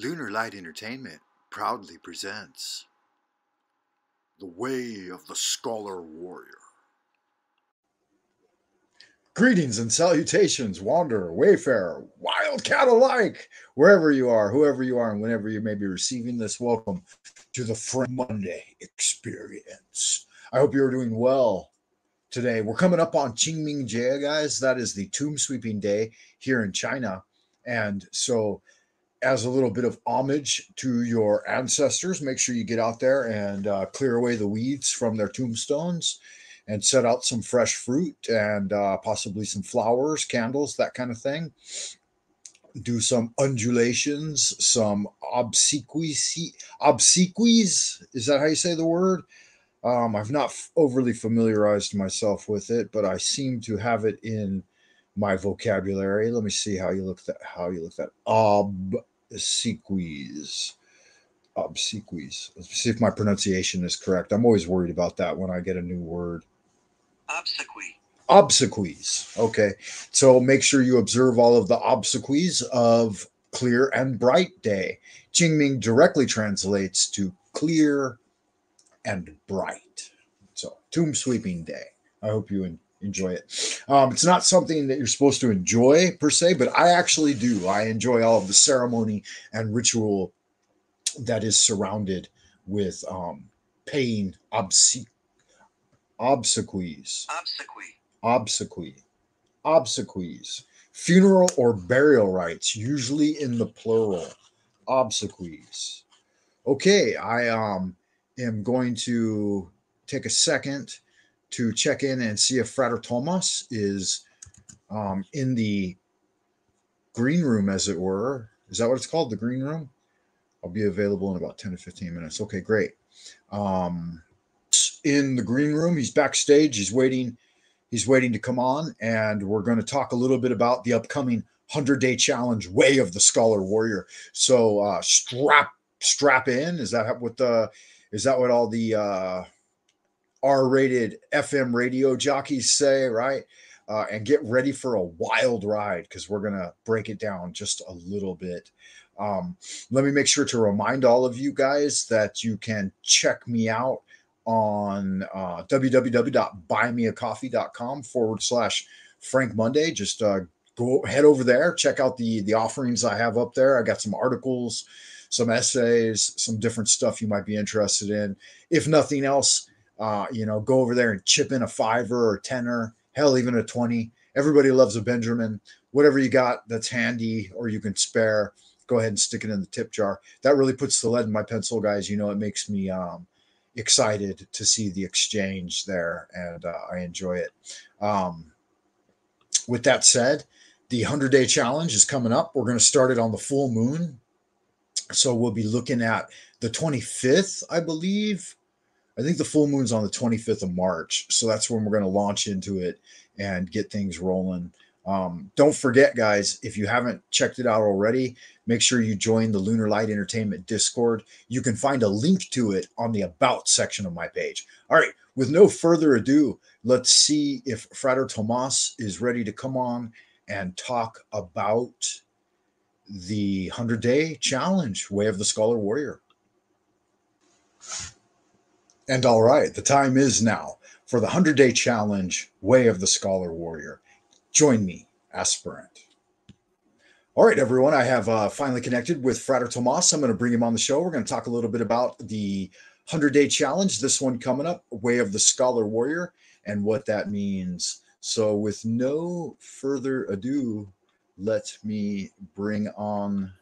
Lunar Light Entertainment proudly presents The Way of the Scholar Warrior. Greetings and salutations, wanderer, wayfarer, wildcat alike, wherever you are, whoever you are, and whenever you may be receiving this. Welcome to the Frank Monday experience. I hope you're doing well today. We're coming up on Qingming Jie, guys. That is the tomb sweeping day here in China. And so, as a little bit of homage to your ancestors, make sure you get out there and clear away the weeds from their tombstones and set out some fresh fruit and possibly some flowers, candles, that kind of thing. Do some undulations, some obsequies. Obsequies, is that how you say the word? I've not overly familiarized myself with it, but I seem to have it in my vocabulary. Let me see how you look that obsequies. Obsequies. Let's see if my pronunciation is correct. I'm always worried about that when I get a new word. Obsequy. Obsequies. Okay. So make sure you observe all of the obsequies of clear and bright day. Qingming directly translates to clear and bright. So tomb sweeping day. I hope you enjoy it. It's not something that you're supposed to enjoy per se, but I actually do. I enjoy all of the ceremony and ritual that is surrounded with paying obsequies. Obsequies. Funeral or burial rites, usually in the plural. Obsequies. Okay, I am going to take a second to check in and see if Frater Thomas is in the green room, as it were. Is that what it's called? The green room? I'll be available in about 10 to 15 minutes. Okay, great. In the green room, he's backstage. He's waiting to come on, and we're going to talk a little bit about the upcoming 100-day challenge, Way of the Scholar Warrior. So strap in. Is that what all the R-rated FM radio jockeys say, right? And get ready for a wild ride, because we're going to break it down just a little bit. Let me make sure to remind all of you guys that you can check me out on www.buymeacoffee.com/Frank Monday. Just head over there, check out the offerings I have up there. I got some articles, some essays, some different stuff you might be interested in. If nothing else, go over there and chip in a $5 or a $10, hell, even a 20. Everybody loves a Benjamin. Whatever you got that's handy or you can spare, go ahead and stick it in the tip jar. That really puts the lead in my pencil, guys. It makes me excited to see the exchange there, and I enjoy it. With that said, the 100-day challenge is coming up. We're going to start it on the full moon. So we'll be looking at the 25th, I believe. I think the full moon's on the 25th of March. So that's when we're going to launch into it and get things rolling. Don't forget, guys, if you haven't checked it out already, make sure you join the Lunar Light Entertainment Discord. You can find a link to it on the About section of my page. All right, with no further ado, let's see if Frater Thomas is ready to come on and talk about the 100-day challenge, Way of the Scholar Warrior. And all right, the time is now for the 100-day challenge, Way of the Scholar Warrior. Join me, aspirant. All right, everyone, I have finally connected with Frater Thomas. I'm going to bring him on the show. We're going to talk a little bit about the 100-day challenge, this one coming up, Way of the Scholar Warrior, and what that means. So with no further ado, let me bring on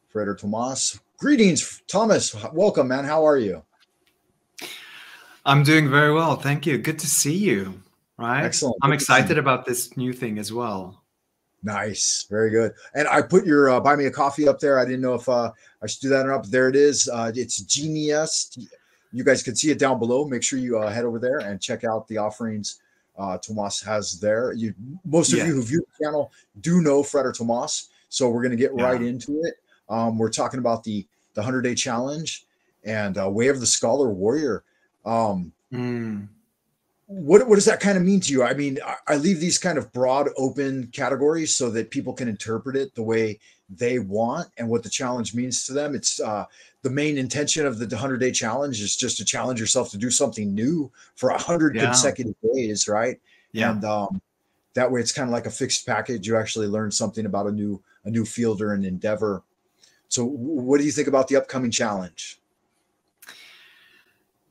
Frater Thomas. Greetings, Thomas. Welcome, man. How are you? I'm doing very well. Thank you. Good to see you. Right? Excellent. I'm excited about this new thing as well. Nice. Very good. And I put your Buy Me a Coffee up there. I didn't know if I should do that or not, but there it is. It's Genius. You guys can see it down below. Make sure you head over there and check out the offerings Tomas has there. Most of you who view the channel do know Frater Thomas, so we're going to get right into it. We're talking about the 100-day challenge and Way of the Scholar Warrior. What does that kind of mean to you? I mean, I leave these kind of broad, open categories so that people can interpret it the way they want and what the challenge means to them. It's the main intention of the 100-day challenge is just to challenge yourself to do something new for 100 Yeah. consecutive days, right? Yeah. And that way it's kind of like a fixed package. You actually learn something about a new field or an endeavor. So what do you think about the upcoming challenge?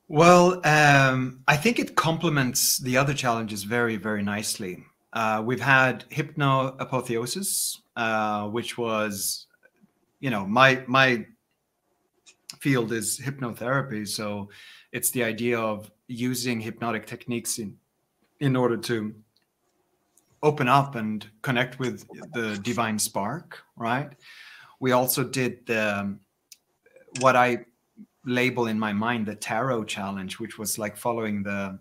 Well, I think it complements the other challenges very, very nicely. We've had hypnoapotheosis, which was, my field is hypnotherapy. So it's the idea of using hypnotic techniques in order to open up and connect with the divine spark, right? We also did what I label in my mind the tarot challenge, which was like following the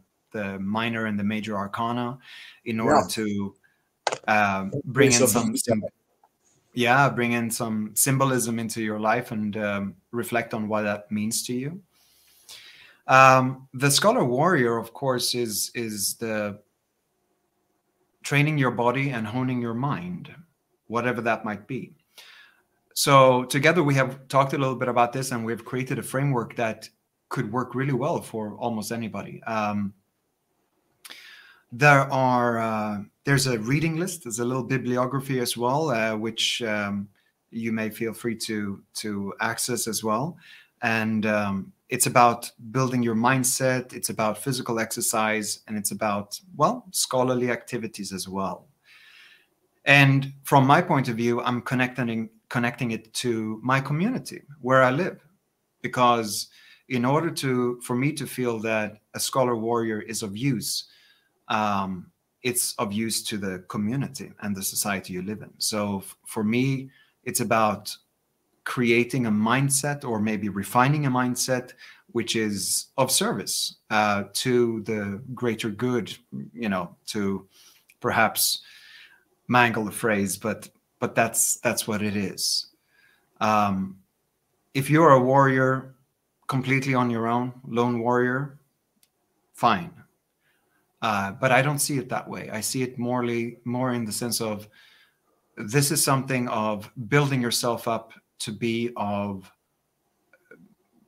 minor and the major arcana in order to bring in some symbolism into your life and reflect on what that means to you. The Scholar Warrior, of course, is the training your body and honing your mind, whatever that might be. So together we have talked a little bit about this, and we've created a framework that could work really well for almost anybody. There's a reading list, there's a little bibliography as well, which you may feel free to access as well. And it's about building your mindset, it's about physical exercise, and it's about, well, scholarly activities as well. And from my point of view, I'm connecting it to my community where I live, because in order for me to feel that a Scholar Warrior is of use, it's of use to the community and the society you live in. So for me, it's about creating a mindset, or maybe refining a mindset, which is of service to the greater good, to perhaps mangle the phrase, but that's what it is. If you're a warrior completely on your own, lone warrior, fine. But I don't see it that way. I see it more in the sense of, this is something of building yourself up to be of,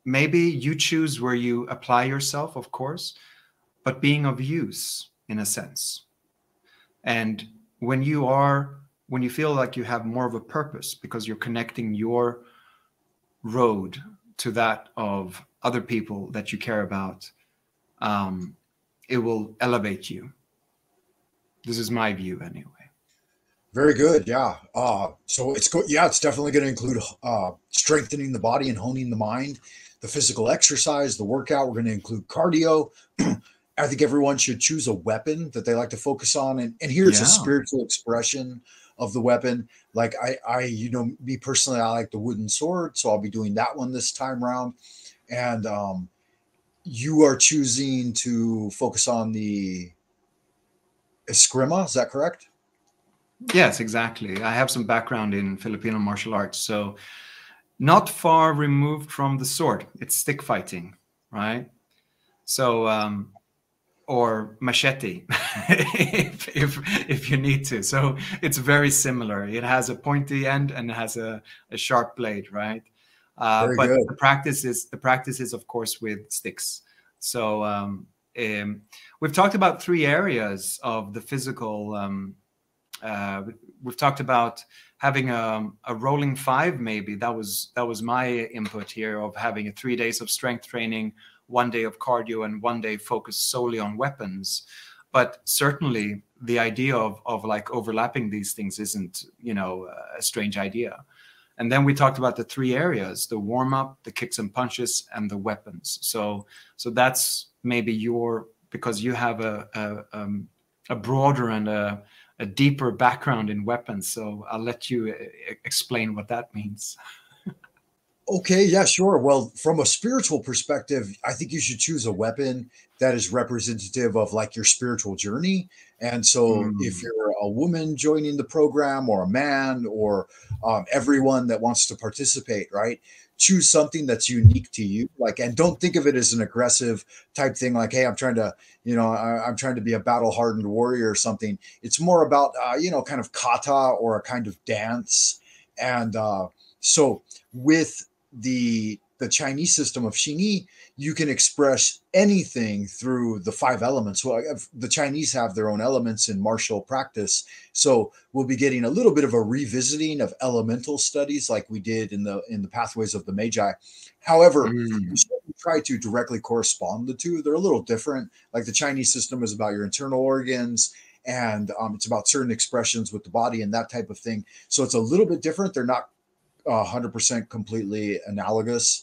maybe you choose where you apply yourself, of course, but being of use in a sense. And when you feel like you have more of a purpose because you're connecting your road to that of other people that you care about, it will elevate you. This is my view anyway. Very good. Yeah. So it's definitely going to include strengthening the body and honing the mind, the physical exercise, the workout. We're going to include cardio. I think everyone should choose a weapon that they like to focus on. And here's a spiritual expression of the weapon. Like me personally, I like the wooden sword. So I'll be doing that one this time around. And you are choosing to focus on the eskrima. Is that correct? Yes, exactly. I have some background in Filipino martial arts. So not far removed from the sword. It's stick fighting, right? So, or machete, if you need to. So it's very similar. It has a pointy end and it has a sharp blade, right? But good. the practice is of course with sticks. So we've talked about 3 areas of the physical. We've talked about having a rolling 5, maybe. That was my input here, of having 3 days of strength training, 1 day of cardio, and 1 day focused solely on weapons. But certainly the idea of like overlapping these things isn't, a strange idea. And then we talked about the 3 areas: the warm-up, the kicks and punches, and the weapons. So that's maybe because you have a broader and a deeper background in weapons. So I'll let you explain what that means. Okay, yeah, sure. Well, from a spiritual perspective, I think you should choose a weapon that is representative of like your spiritual journey. And so if you're a woman joining the program, or a man, or everyone that wants to participate, right? Choose something that's unique to you. And don't think of it as an aggressive type thing. Like, hey, I'm trying to, I'm trying to be a battle hardened warrior or something. It's more about, kind of kata, or a kind of dance. And so with the Chinese system of Xingyi, you can express anything through the 5 elements. Well, the Chinese have their own elements in martial practice, so we'll be getting a little bit of a revisiting of elemental studies like we did in the pathways of the Magi. However, you shouldn't try to directly correspond the two. They're a little different. Like the Chinese system is about your internal organs, and it's about certain expressions with the body and that type of thing. So it's a little bit different. They're not 100% completely analogous.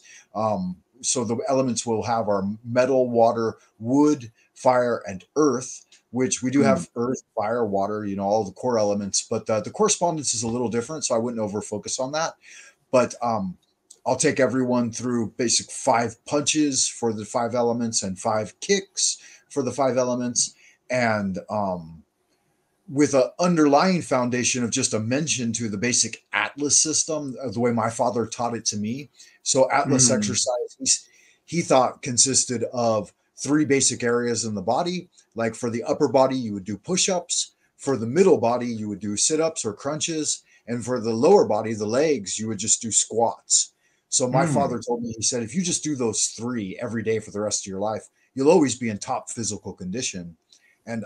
So the elements we'll have are metal, water, wood, fire, and earth, which we do have earth, fire, water, all the core elements, but the correspondence is a little different. So I wouldn't over focus on that. But I'll take everyone through basic 5 punches for the 5 elements and 5 kicks for the 5 elements. And with an underlying foundation of just a mention to the basic Atlas system, the way my father taught it to me. So Atlas exercise, he thought consisted of 3 basic areas in the body. Like for the upper body, you would do push-ups. For the middle body, you would do sit-ups or crunches. And for the lower body, the legs, you would just do squats. So my father told me, he said, if you just do those 3 every day for the rest of your life, you'll always be in top physical condition. And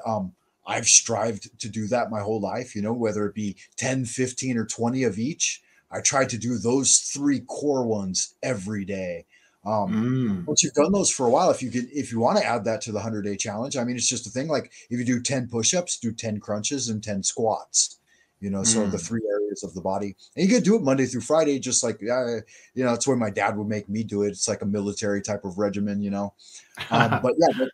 I've strived to do that my whole life, whether it be 10, 15, or 20 of each. I tried to do those 3 core ones every day. Once you've done those for a while, if you want to add that to the 100-day challenge, I mean, it's just a thing. Like if you do 10 push-ups, do 10 crunches and 10 squats, so the 3 areas of the body. And you could do it Monday through Friday, just like, that's the way my dad would make me do it. It's like a military type of regimen, but yeah,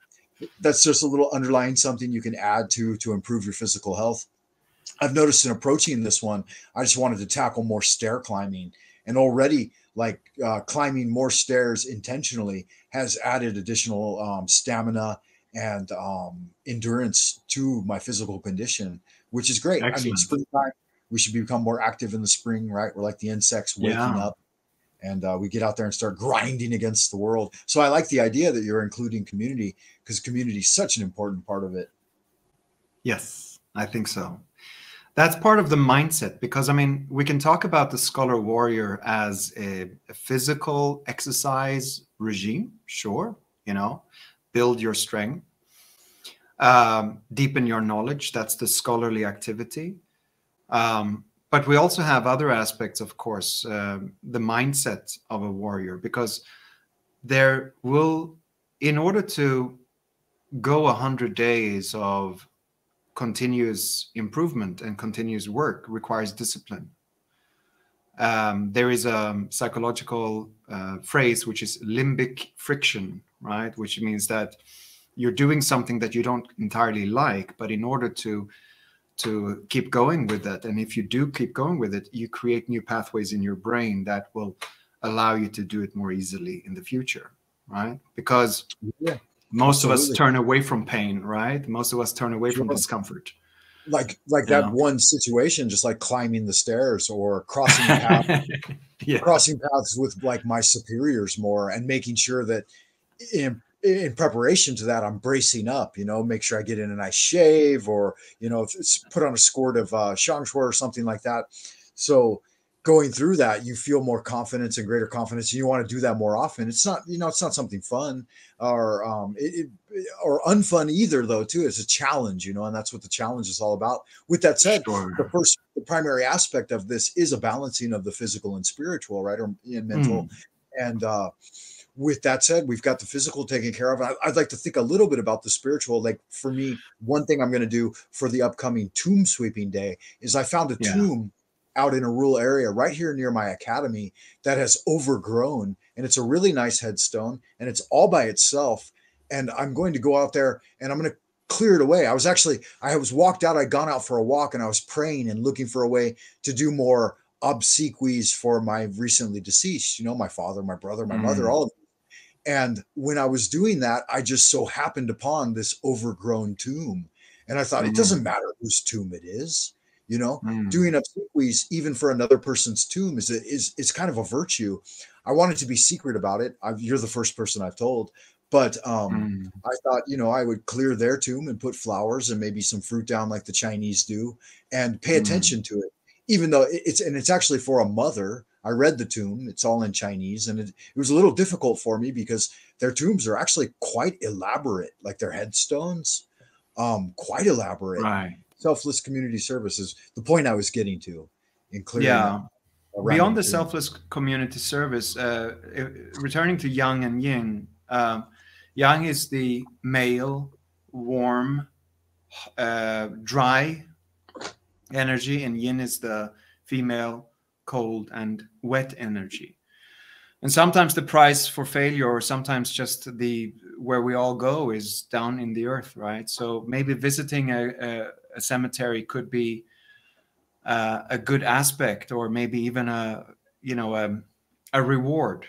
that's just a little underlying something you can add to improve your physical health. I've noticed in approaching this one, I just wanted to tackle more stair climbing, and already climbing more stairs intentionally has added additional stamina and endurance to my physical condition, which is great. Excellent. I mean, springtime, we should become more active in the spring, right? We're like the insects waking up. And we get out there and start grinding against the world. So I like the idea that you're including community, because community is such an important part of it. Yes, I think so. That's part of the mindset, because, I mean, we can talk about the Scholar Warrior as a physical exercise regime. Sure, build your strength, deepen your knowledge. That's the scholarly activity. But we also have other aspects, of course, the mindset of a warrior, because there will, in order to go 100 days of continuous improvement and continuous work requires discipline. There is a psychological phrase, which is limbic friction, right? Which means that you're doing something that you don't entirely like, but in order to keep going with it, and if you do keep going with it, you create new pathways in your brain that will allow you to do it more easily in the future, right? Because most of us turn away from pain, right? Most of us turn away from discomfort. Like that one situation, just like climbing the stairs or crossing paths, crossing paths with like my superiors more, and making sure that in preparation to that, I'm bracing up, make sure I get in a nice shave, or, put on a squirt of Shangshuo or something like that. So going through that, you feel more confidence and greater confidence, and you want to do that more often. It's not, it's not something fun or or unfun either, though, too. It's a challenge, and that's what the challenge is all about. With that said, the primary aspect of this is a balancing of the physical and spiritual, right? Or mental. And, with that said, we've got the physical taken care of. I'd like to think a little bit about the spiritual. Like for me, one thing I'm going to do for the upcoming tomb sweeping day is I found a tomb out in a rural area right here near my academy that has overgrown, and it's a really nice headstone, and it's all by itself. And I'm going to go out there and I'm going to clear it away. I was walked out. I'd gone out for a walk, and I was praying and looking for a way to do more obsequies for my recently deceased, my father, my brother, my mother, all of them. And when I was doing that, I just so happened upon this overgrown tomb. And I thought, it doesn't matter whose tomb it is, doing obsequies even for another person's tomb is kind of a virtue. I wanted to be secret about it. You're the first person I've told, but I thought, I would clear their tomb and put flowers and maybe some fruit down like the Chinese do, and pay attention to it. even though it's actually for a mother. I read the tomb. It's all in Chinese, and it was a little difficult for me because their tombs are actually quite elaborate, like their headstones, quite elaborate. Right. Selfless community service is the point I was getting to in clearing Yeah. up Beyond the tomb. selfless community service, returning to Yang and Yin, Yang is the male, warm, dry energy, and Yin is the female, cold and wet energy. And sometimes the price for failure, or sometimes just the where we all go, is down in the earth, right? So maybe visiting a cemetery could be a good aspect, or maybe even a reward,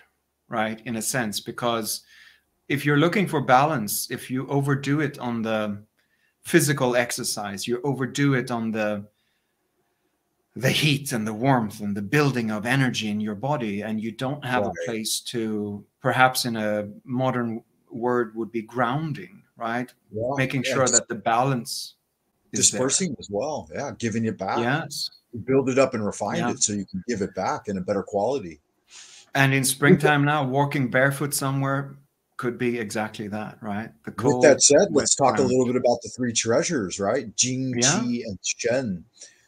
right? In a sense, because if you're looking for balance, if you overdo it on the physical exercise, you overdo it on the heat and the warmth and the building of energy in your body, and you don't have a place to, perhaps in a modern word would be grounding, right? Making sure that the balance is dispersing there as well. Yeah, giving it back. Yes. You build it up and refine it so you can give it back in a better quality. And in springtime now, walking barefoot somewhere could be exactly that, right? The cold, with that said, let's talk ground. a little bit about the three treasures, right? Jing, Qi, and Shen.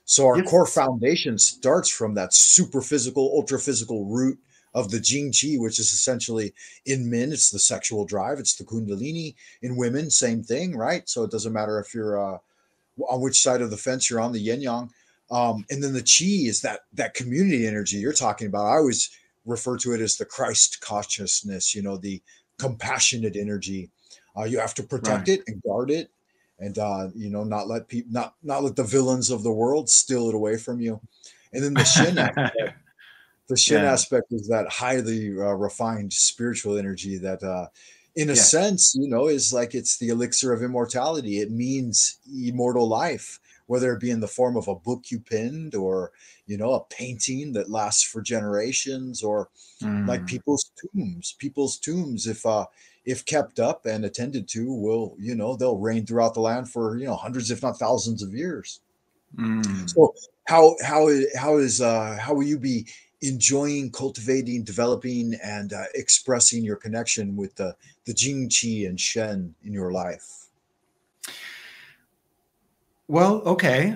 So our Yes. core foundation starts from that super physical, ultra physical root of the Jing Qi, which is essentially in men, it's the sexual drive, it's the Kundalini. In women, same thing, right? So it doesn't matter if you're on which side of the fence you're on, the yin yang. And then the Qi is that community energy you're talking about. I always refer to it as the Christ consciousness, the compassionate energy. You have to protect it and guard it, and not let people not let the villains of the world steal it away from you. And then the Shen aspect, aspect is that highly refined spiritual energy that in a sense, is like it's the elixir of immortality. It means immortal life, whether it be in the form of a book you pinned, or a painting that lasts for generations, or like people's tombs, if kept up and attended to, will they'll reign throughout the land for hundreds, if not thousands of years. So how will you be enjoying, cultivating, developing, and expressing your connection with the Jing, Qi, and Shen in your life? Well, okay.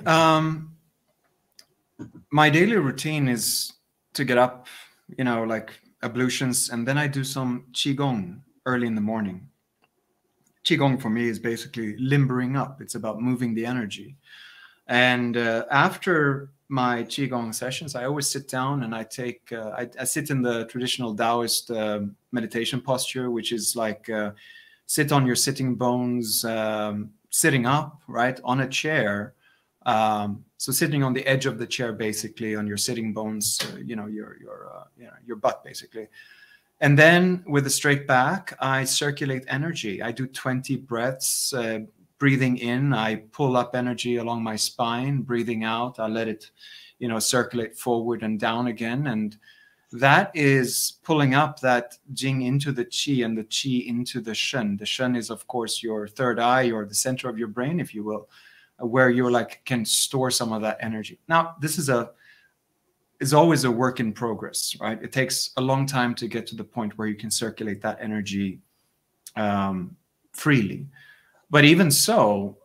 My daily routine is to get up, like ablutions, and then I do some Qigong early in the morning. Qigong for me is basically limbering up. It's about moving the energy. And after my Qigong sessions, I always sit down and I take, I sit in the traditional Taoist meditation posture, which is like sit on your sitting bones, sitting up, right, on a chair. So sitting on the edge of the chair, basically on your sitting bones, your butt, basically. And then with a straight back, I circulate energy. I do 20 breaths. Breathing in, I pull up energy along my spine. Breathing out, I let it, circulate forward and down again. And that is pulling up that Jing into the Qi, and the Qi into the Shen. The Shen is, of course, your third eye, or the center of your brain, if you will, where you're can store some of that energy. Now, this is always a work in progress, right? It takes a long time to get to the point where you can circulate that energy freely. But even so,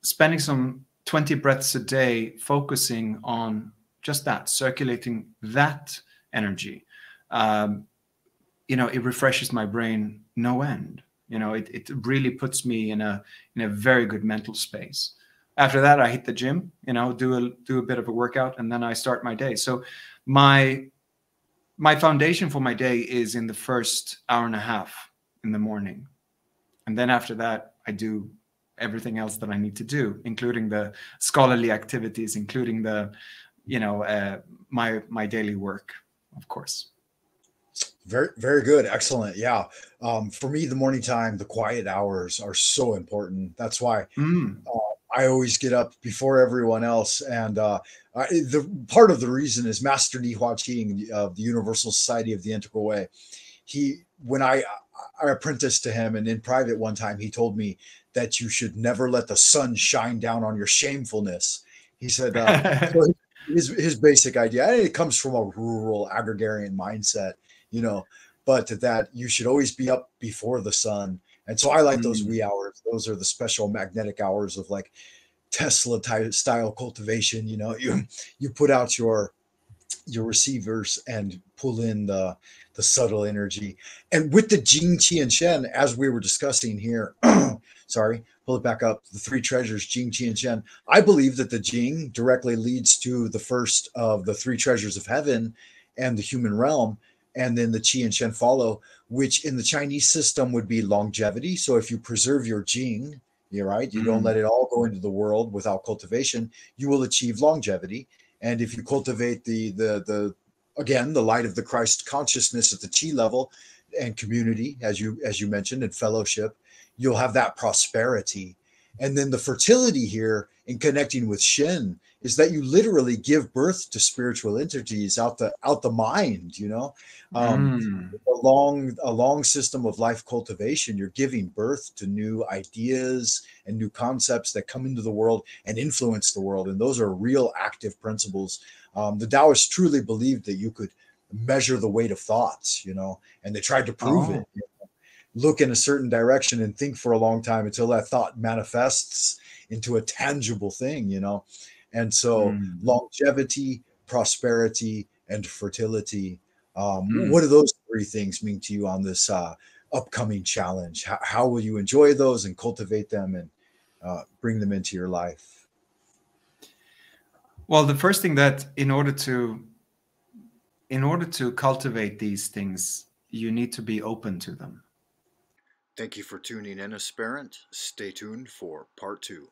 spending some 20 breaths a day, focusing on just that, circulating that energy, it refreshes my brain no end. It really puts me in a very good mental space. After that, I hit the gym, do a bit of a workout, and then I start my day. So my foundation for my day is in the first hour and a half in the morning. And then after that, I do everything else that I need to do, including the scholarly activities, including the, my daily work, of course. Very, very good. Excellent. Yeah. For me, the morning time, the quiet hours are so important. That's why I always get up before everyone else. And the part of the reason is Master Li Hua Qing of the Universal Society of the Integral Way. When I apprenticed to him, and in private one time, he told me that you should never let the sun shine down on your shamefulness. He said, his basic idea. And it comes from a rural agrarian mindset, you know, but that you should always be up before the sun. And so I like those Mm. wee hours. Those are the special magnetic hours of like Tesla type style cultivation. You know, you put out your receivers and pull in the subtle energy. And with the Jing, Qi, and Shen, as we were discussing here, sorry, pull it back up. The three treasures, Jing, Qi, and Shen. I believe that the Jing directly leads to the first of the three treasures of heaven and the human realm. And then the Qi and Shen follow, which in the Chinese system would be longevity. So if you preserve your Jing, you're right, you don't Mm. let it all go into the world without cultivation, you will achieve longevity. And if you cultivate the again the light of the Christ consciousness at the chi level and community, as you mentioned, and fellowship, you'll have that prosperity. And then the fertility here in connecting with Shin is that you literally give birth to spiritual entities out the mind, you know. Um, Mm. a long system of life cultivation, you're giving birth to new ideas and new concepts that come into the world and influence the world. And those are real active principles. The Taoists truly believed that you could measure the weight of thoughts, you know, and they tried to prove Oh. it. Look in a certain direction and think for a long time until that thought manifests into a tangible thing, you know. And so Mm. longevity, prosperity, and fertility. Mm. What do those three things mean to you on this upcoming challenge? How will you enjoy those and cultivate them and bring them into your life? Well, the first thing that in order to cultivate these things, you need to be open to them. Thank you for tuning in, Aspirant. Stay tuned for part 2.